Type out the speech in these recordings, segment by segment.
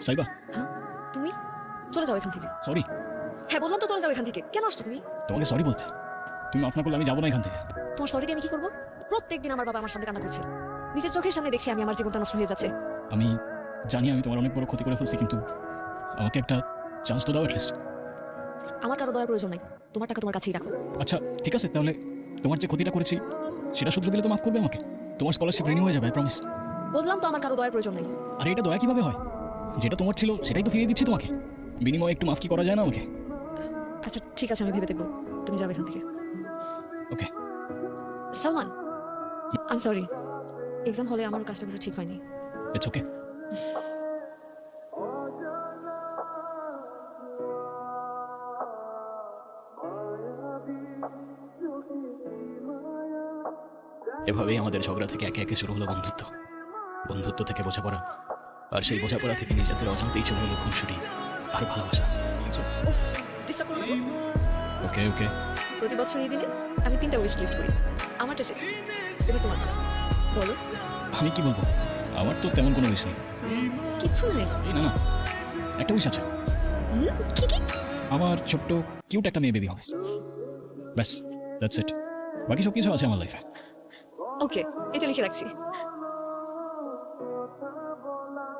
সাইবা, হ্যাঁ তুমি চলে যাও এখান থেকে। সরি। হ্যাঁ বললাম তো চলে যাও এখান থেকে। কেন আসছো তুমি? তোমাকে সরি বলতে। তুমি মাফ না করলে আমি যাবো না এখান থেকে। তোমার সরি দিয়ে আমি কি করবো? প্রত্যেকদিন আমার বাবা আমার সামনে কান্না করছে, নিজের চোখের সামনে দেখছি আমি আমার জীবনটা নষ্ট হয়ে যাচ্ছে। আমি জানি আমি তোমার অনেক বড় ক্ষতি করে ফেলছি, কিন্তু আমাকে একটা চান্স তো দাও অ্যাটলিস্ট। আমার কারো দয়ার প্রয়োজন নাই, তোমার টাকা তোমার কাছেই রাখো। আচ্ছা ঠিক আছে, তাহলে তোমার যে ক্ষতিটা করেছি সেটা শুধরে দিলে তো মাফ করবে আমাকে? তোমার স্কলারশিপ রিনিউ হয়ে যাবে, আই প্রমিস। বললাম তো আমার কারো দয়ার প্রয়োজন নাই। আর এটা দয়া কিভাবে হয়? যেটা তোমার ছিল সেটাই তো ফিরিয়ে দিচ্ছি তোমাকে, বিনিময়ে একটু মাফ কি করা যায় না আমাকে? আচ্ছা ঠিক আছে, আমি ভেবে দেখবো। তুমি যাবে এখান থেকে। Okay. Salman, I am sorry, exam হলে আমার কাজটা করা ঠিক হয়নি। It's okay. এভাবেই আমাদের ঝগড়া থেকে একে একে শুরু হলো বন্ধুত্ব, বন্ধুত্ব থেকে বোঝাপড়া, আর সেই বোঝাপড়া থেকে নিজেদের অজান্তেই চলে হলো খুনসুটি আর ভালোবাসা। উফ, ডিস্টার্ব করো না তো। ওকে ওকে। প্রতি বছর এই দিনে আমি 3টা উইশ লিস্ট করি, আমারটা শেষ, এবার তোমার পালা। বলো। আমি কি বলবো, আমার তো তেমন কোনো উইশ নেই। কিছু নেই? এই না না, একটা উইশ আছে। কি কি? আমার ছোট্ট কিউট একটা মেয়ে বেবি হবে, ব্যাস, দ্যাটস ইট। বাকি সব কিছু আছে আমার লাইফে। ওকে, এটা লিখে রাখছি।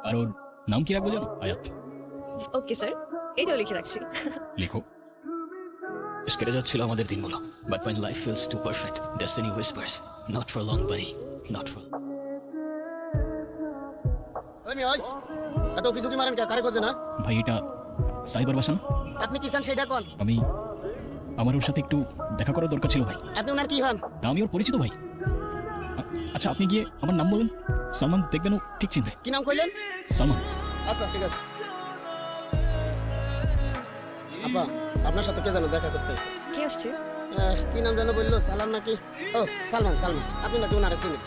আর ওর নাম কি রাখবো জানো? আয়াত। ওকে স্যার, এটাও লিখে রাখছি। লিখো। কেটে যাচ্ছিল আমাদের দিনগুলো, but when life feels too perfect, destiny whispers, not for long buddy, not for... আমি ওই এত কিছু কি মারেন কারে কোজে না? ভাই এটা সাইবার বাসা না? আপনি কি চান সেটা কোন? আমার ওর সাথে একটু দেখা করার দরকার ছিল ভাই। আপনি ওনার কি হন? না, আমি ওর পরিচিত ভাই। আচ্ছা আপনি গিয়ে আমার নাম বলেন, সালমান, দেখবেন ও ঠিক চিনবে। কি নাম কইলেন? সালমান। আচ্ছা ঠিক আছে। আপা, আপনার সাথে কে জানো দেখা করতে এসেছে? কে আসছে? কি নাম জানো বললো? সালাম নাকি? ও সালমান, সালমান। আপনি নাকি ওনারে চিনেন?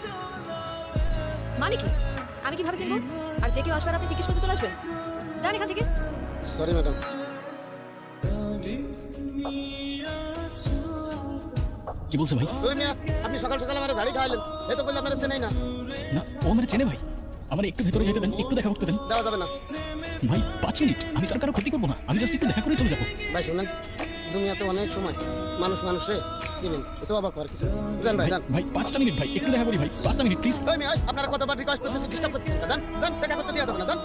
মানে কি? আমি কিভাবে চিনবো? আর যে কেউ আসবে আপনি জিজ্ঞেস করতে চলে আসবেন? যান এখান থেকে। Sorry madam. কি বলছে ভাই? ওই মিয়া, আপনি সকাল সকাল আমার ঝাড়ি খাওয়ালেন, এ তো বললে আপনার চেনেই না। না, ও আমার চেনে ভাই। আমার একটু ভেতরে যেতে দেন, একটু দেখা করতে দেন। দেওয়া যাবে না ভাই 5 মিনিট, আমি তো আর কারো ক্ষতি করবো না, আমি জাস্ট একটু দেখা করে চলে যাবো। ভাই। শুনেন, দুনিয়াতে অনেক সময় মানুষ মানুষে চিনেন, এতো অবাক হওয়ার কিছু। যান ভাই যান। ভাই 5টা মিনিট ভাই, একটু দেখা করি ভাই, 5টা মিনিট প্লিজ। ওই মিয়া, আপনারা কতবার রিকোয়েস্ট করতেছি, ডিস্টার্ব করতেছেন না। যান যান, দেখা করতে দেওয়া যাবে না, যান।